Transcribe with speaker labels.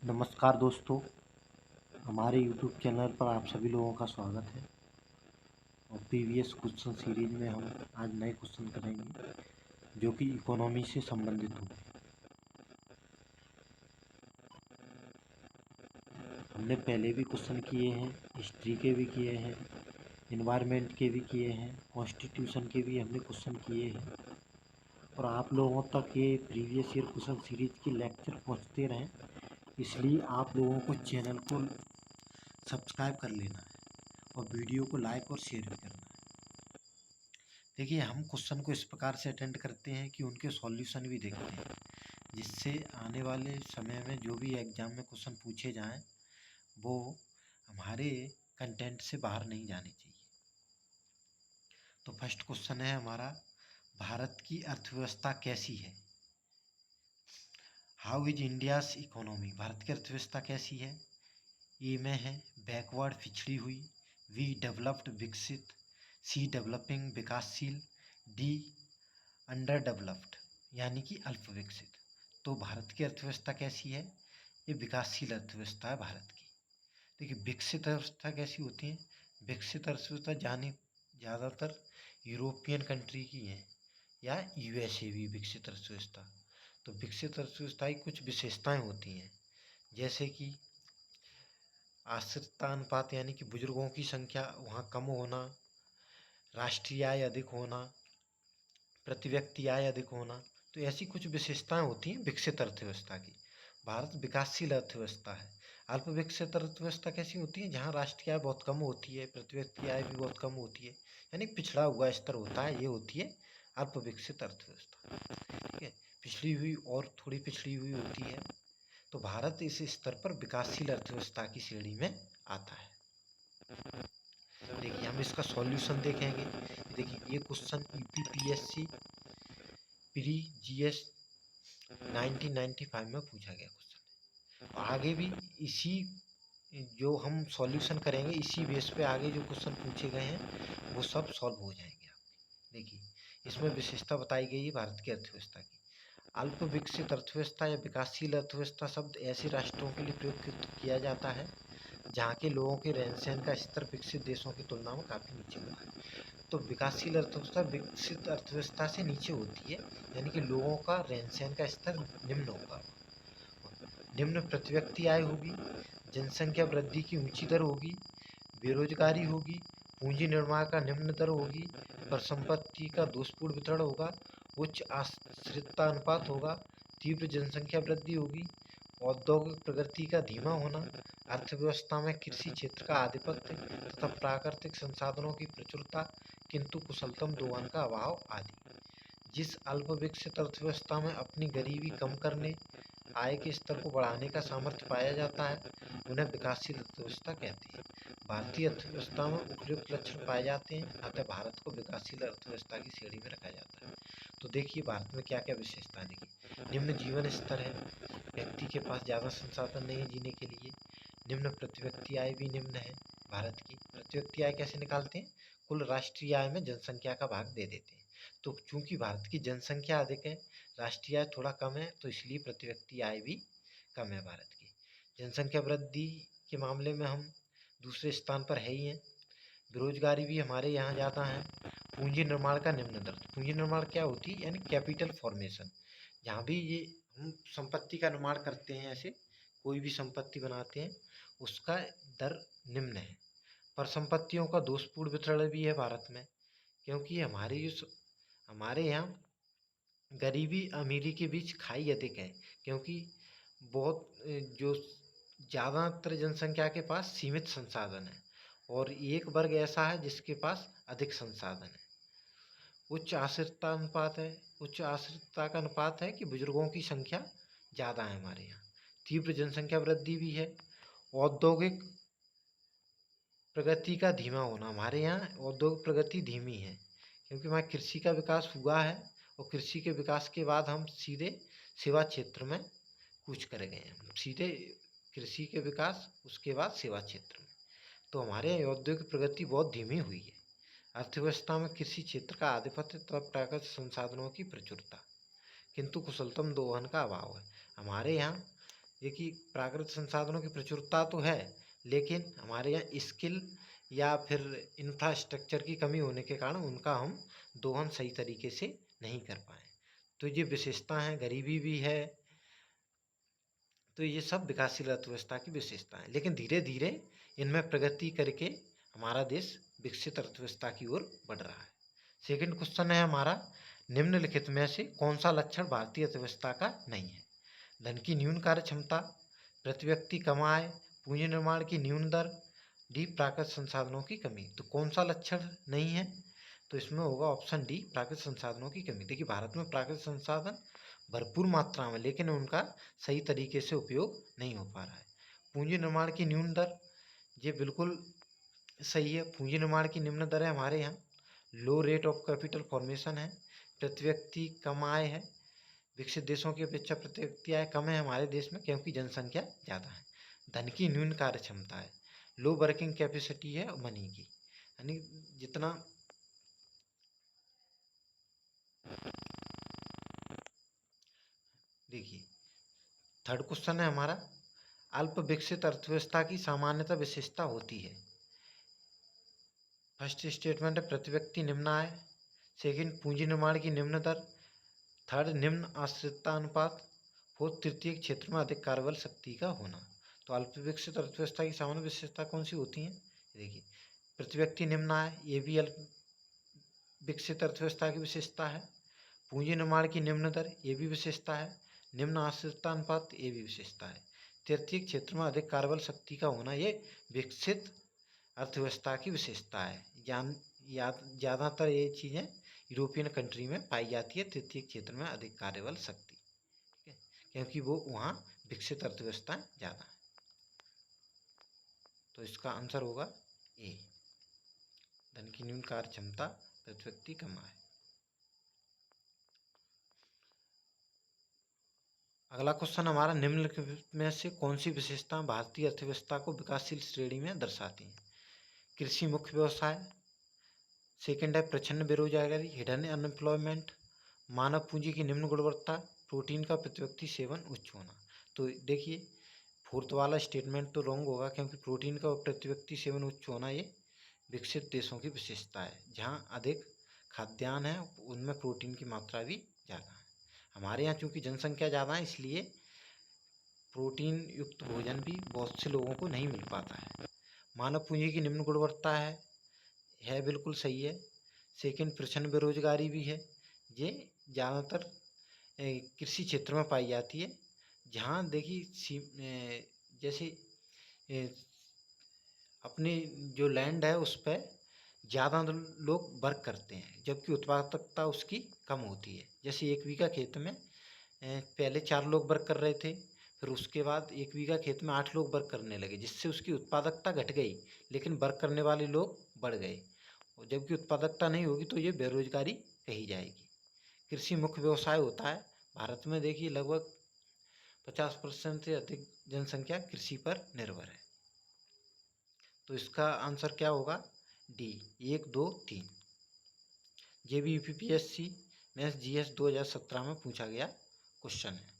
Speaker 1: नमस्कार दोस्तों, हमारे यूट्यूब चैनल पर आप सभी लोगों का स्वागत है। और प्रीवियस क्वेश्चन सीरीज में हम आज नए क्वेश्चन करेंगे जो कि इकोनॉमी से संबंधित होंगे। हमने पहले भी क्वेश्चन किए हैं, हिस्ट्री के भी किए हैं, इन्वायरमेंट के भी किए हैं, कॉन्स्टिट्यूशन के भी हमने क्वेश्चन किए हैं। और आप लोगों तक ये प्रीवियस ईयर क्वेश्चन सीरीज के लेक्चर पहुंचते रहें, इसलिए आप लोगों को चैनल को सब्सक्राइब कर लेना है और वीडियो को लाइक और शेयर भी करना है। देखिए, हम क्वेश्चन को इस प्रकार से अटेंड करते हैं कि उनके सॉल्यूशन भी देखते हैं, जिससे आने वाले समय में जो भी एग्जाम में क्वेश्चन पूछे जाएं वो हमारे कंटेंट से बाहर नहीं जाने चाहिए। तो फर्स्ट क्वेश्चन है हमारा, भारत की अर्थव्यवस्था कैसी है? How is India's economy? Bharat की अर्थव्यवस्था कैसी है? ए में है बैकवर्ड पिछड़ी हुई, बी डेवलप्ड विकसित, सी डेवलपिंग विकासशील, डी अंडर डेवलप्ड यानी कि अल्प विकसित। तो भारत की अर्थव्यवस्था कैसी है? ये विकासशील अर्थव्यवस्था है भारत की। देखिए, विकसित अर्थव्यवस्था कैसी होती है? विकसित अर्थव्यवस्था जानी ज़्यादातर यूरोपियन कंट्री की है या यूएसए भी विकसित अर्थव्यवस्था। तो विकसित अर्थव्यवस्था की कुछ विशेषताएं होती हैं, जैसे कि आश्रितता अनुपात यानी कि बुजुर्गों की संख्या वहाँ कम होना, राष्ट्रीय आय अधिक होना, प्रति व्यक्ति आय अधिक होना। तो ऐसी कुछ विशेषताएं होती हैं विकसित अर्थव्यवस्था की। भारत विकासशील अर्थव्यवस्था है। अल्प विकसित अर्थव्यवस्था कैसी होती है? जहाँ राष्ट्रीय आय बहुत कम होती है, प्रति व्यक्ति आय भी बहुत कम होती है, यानी पिछड़ा हुआ स्तर होता है, ये होती है अल्प विकसित अर्थव्यवस्था। ठीक है, पिछड़ी हुई और थोड़ी पिछड़ी हुई होती है। तो भारत इस स्तर पर विकासशील अर्थव्यवस्था की श्रेणी में आता है। देखिए, हम इसका सॉल्यूशन देखेंगे। देखिए, ये क्वेश्चन यूपीपीएससी प्री जीएस 1995 में पूछा गया क्वेश्चन है। आगे भी इसी जो हम सॉल्यूशन करेंगे इसी बेस पे आगे जो क्वेश्चन पूछे गए हैं वो सब सॉल्व हो जाएंगे आपके। देखिए, इसमें विशेषता बताई गई है भारत की अर्थव्यवस्था की। अल्प विकसित अर्थव्यवस्था या विकासशील अर्थव्यवस्था शब्द ऐसे राष्ट्रों के लिए प्रयोग किया जाता है जहाँ के लोगों के रहन सहन का स्तर विकसित देशों की तुलना में काफ़ी नीचे होता है। तो विकासशील अर्थव्यवस्था विकसित अर्थव्यवस्था से नीचे होती है, यानी कि लोगों का रहन सहन का स्तर निम्न होगा। निम्न प्रति व्यक्ति आय होगी, जनसंख्या वृद्धि की ऊंची दर होगी, बेरोजगारी होगी, पूंजी निर्माण का निम्न दर होगी, परिसंपत्ति का दोषपूर्ण वितरण होगा, उच्च आश्रितता अनुपात होगा, तीव्र जनसंख्या वृद्धि होगी, औद्योगिक प्रगति का धीमा होना, अर्थव्यवस्था में कृषि क्षेत्र का आधिपत्य तथा प्राकृतिक संसाधनों की प्रचुरता किंतु कुशलतम दोहन का अभाव आदि। जिस अल्प विकसित अर्थव्यवस्था में अपनी गरीबी कम करने, आय के स्तर को बढ़ाने का सामर्थ्य पाया जाता है, उन्हें विकासशील अर्थव्यवस्था कहते हैं। भारतीय अर्थव्यवस्था में उपयुक्त लक्षण पाए जाते हैं, अतः भारत को विकासशील अर्थव्यवस्था की श्रेणी में रखा जाता है। तो देखिए, भारत में क्या क्या विशेषता है। देखिए, निम्न जीवन स्तर है, व्यक्ति के पास ज़्यादा संसाधन नहीं है जीने के लिए। निम्न प्रति व्यक्ति आय भी निम्न है भारत की। प्रति व्यक्ति आय कैसे निकालते हैं? कुल राष्ट्रीय आय में जनसंख्या का भाग दे देते हैं। तो चूंकि भारत की जनसंख्या अधिक है, राष्ट्रीय आय थोड़ा कम है, तो इसलिए प्रति व्यक्ति आय भी कम है भारत की। जनसंख्या वृद्धि के मामले में हम दूसरे स्थान पर है ही हैं। बेरोजगारी भी हमारे यहाँ ज़्यादा है। पूंजी निर्माण का निम्न दर। पूंजी निर्माण क्या होती है? यानी कैपिटल फॉर्मेशन। जहाँ भी ये हम संपत्ति का निर्माण करते हैं, ऐसे कोई भी संपत्ति बनाते हैं, उसका दर निम्न है। पर संपत्तियों का दोषपूर्ण वितरण भी है भारत में, क्योंकि हमारे यहाँ गरीबी अमीरी के बीच खाई अधिक है, क्योंकि बहुत जो ज़्यादातर जनसंख्या के पास सीमित संसाधन है और एक वर्ग ऐसा है जिसके पास अधिक संसाधन है। उच्च आश्रितता अनुपात है। उच्च आश्रितता का अनुपात है कि बुजुर्गों की संख्या ज़्यादा है हमारे यहाँ। तीव्र जनसंख्या वृद्धि भी है। औद्योगिक प्रगति का धीमा होना। हमारे यहाँ औद्योगिक प्रगति धीमी है, क्योंकि वहाँ कृषि का विकास हुआ है और कृषि के विकास के बाद हम सीधे सेवा क्षेत्र में कूच कर गए हैं। सीधे कृषि के विकास, उसके बाद सेवा क्षेत्र में। तो हमारे यहाँ औद्योगिक प्रगति बहुत धीमी हुई है। अर्थव्यवस्था में कृषि क्षेत्र का आधिपत्य तथा प्राकृतिक संसाधनों की प्रचुरता, किंतु कुशलतम दोहन का अभाव है। हमारे यहाँ देखिए प्राकृतिक संसाधनों की प्रचुरता तो है, लेकिन हमारे यहाँ स्किल या फिर इंफ्रास्ट्रक्चर की कमी होने के कारण उनका हम दोहन सही तरीके से नहीं कर पाए। तो ये विशेषता है, गरीबी भी है। तो ये सब विकासशील अर्थव्यवस्था की विशेषता है, लेकिन धीरे धीरे इनमें प्रगति करके हमारा देश विकसित अर्थव्यवस्था की ओर बढ़ रहा है। सेकंड क्वेश्चन है हमारा, निम्नलिखित में से कौन सा लक्षण भारतीय अर्थव्यवस्था का नहीं है? धन की न्यून कार्य क्षमता, प्रति व्यक्ति कम आय, पूंजी निर्माण की न्यून दर, डी प्राकृतिक संसाधनों की कमी। तो कौन सा लक्षण नहीं है? तो इसमें होगा ऑप्शन डी, प्राकृतिक संसाधनों की कमी। देखिए भारत में प्राकृतिक संसाधन भरपूर मात्रा में, लेकिन उनका सही तरीके से उपयोग नहीं हो पा रहा है। पूंजी निर्माण की न्यून दर, ये बिल्कुल सही है। पूंजी निर्माण की निम्न दर है हमारे यहाँ। लो रेट ऑफ कैपिटल फॉर्मेशन है। प्रति व्यक्ति कम आय है। विकसित देशों की अपेक्षा प्रति व्यक्ति आय कम है हमारे देश में, क्योंकि जनसंख्या ज़्यादा है। धन की न्यून कार्य क्षमता है। लो वर्किंग कैपेसिटी है मनी की, यानी जितना देखिए थर्ड क्वेश्चन है हमारा, अल्प विकसित अर्थव्यवस्था की सामान्यतः विशेषता होती है। फर्स्ट स्टेटमेंट है प्रति व्यक्ति निम्न आय। सेकंड, पूंजी निर्माण की निम्न दर। थर्ड, निम्न आश्रितता अनुपात। फोर्थ, तृतीय क्षेत्र में अधिक कार्यबल शक्ति का होना। तो अल्प विकसित अर्थव्यवस्था की सामान्य विशेषता कौन सी होती है? देखिए प्रति व्यक्ति निम्न आय, ये भी अल्प विकसित अर्थव्यवस्था की विशेषता है। पूंजी निर्माण की निम्न दर, ये भी विशेषता है। निम्न आश्रितता अनुपात, ये भी विशेषता है। तृतीय क्षेत्र में अधिक कार्यबल शक्ति का होना, ये विकसित अर्थव्यवस्था की विशेषता है। ज़्यादातर ये चीज़ें यूरोपियन कंट्री में पाई जाती है, तृतीय क्षेत्र में अधिक कार्यबल शक्ति, ठीक है, क्योंकि वो वहाँ विकसित अर्थव्यवस्था ज़्यादा है। तो इसका आंसर होगा ए, धन की न्यून कार्य क्षमता, प्रति व्यक्ति कम आय। अगला क्वेश्चन हमारा, निम्नलिखित में से कौन सी विशेषता भारतीय अर्थव्यवस्था को विकासशील श्रेणी में दर्शाती हैं? कृषि मुख्य व्यवसाय। सेकंड है प्रचंड बेरोजगारी, हिडन अनएम्प्लॉयमेंट। मानव पूंजी की निम्न गुणवत्ता, प्रोटीन का प्रति व्यक्ति सेवन उच्च होना। तो देखिए फोर्थ वाला स्टेटमेंट तो रॉन्ग होगा, क्योंकि प्रोटीन का प्रति व्यक्ति सेवन उच्च होना ये विकसित देशों की विशेषता है। जहाँ अधिक खाद्यान्न है उनमें प्रोटीन की मात्रा भी ज़्यादा है। हमारे यहाँ चूँकि जनसंख्या ज़्यादा है, इसलिए प्रोटीन युक्त भोजन भी बहुत से लोगों को नहीं मिल पाता है। मानव पूंजी की निम्न गुणवत्ता है बिल्कुल सही है। सेकंड, प्रचंड बेरोजगारी भी है। ये ज़्यादातर कृषि क्षेत्र में पाई जाती है, जहाँ देखिए जैसे अपनी जो लैंड है उस पर ज़्यादा लोग वर्क करते हैं, जबकि उत्पादकता उसकी कम होती है। जैसे 1 बीघा खेत में पहले 4 लोग वर्क कर रहे थे, फिर उसके बाद 1 बीघा खेत में 8 लोग वर्क करने लगे, जिससे उसकी उत्पादकता घट गई, लेकिन वर्क करने वाले लोग बढ़ गए। और जबकि उत्पादकता नहीं होगी तो ये बेरोजगारी कही जाएगी। कृषि मुख्य व्यवसाय होता है भारत में। देखिए लगभग 50% से अधिक जनसंख्या कृषि पर निर्भर है। तो इसका आंसर क्या होगा? डी, 1, 2, 3। ये भी यूपीपीएससी में GS 2017 में पूछा गया क्वेश्चन है।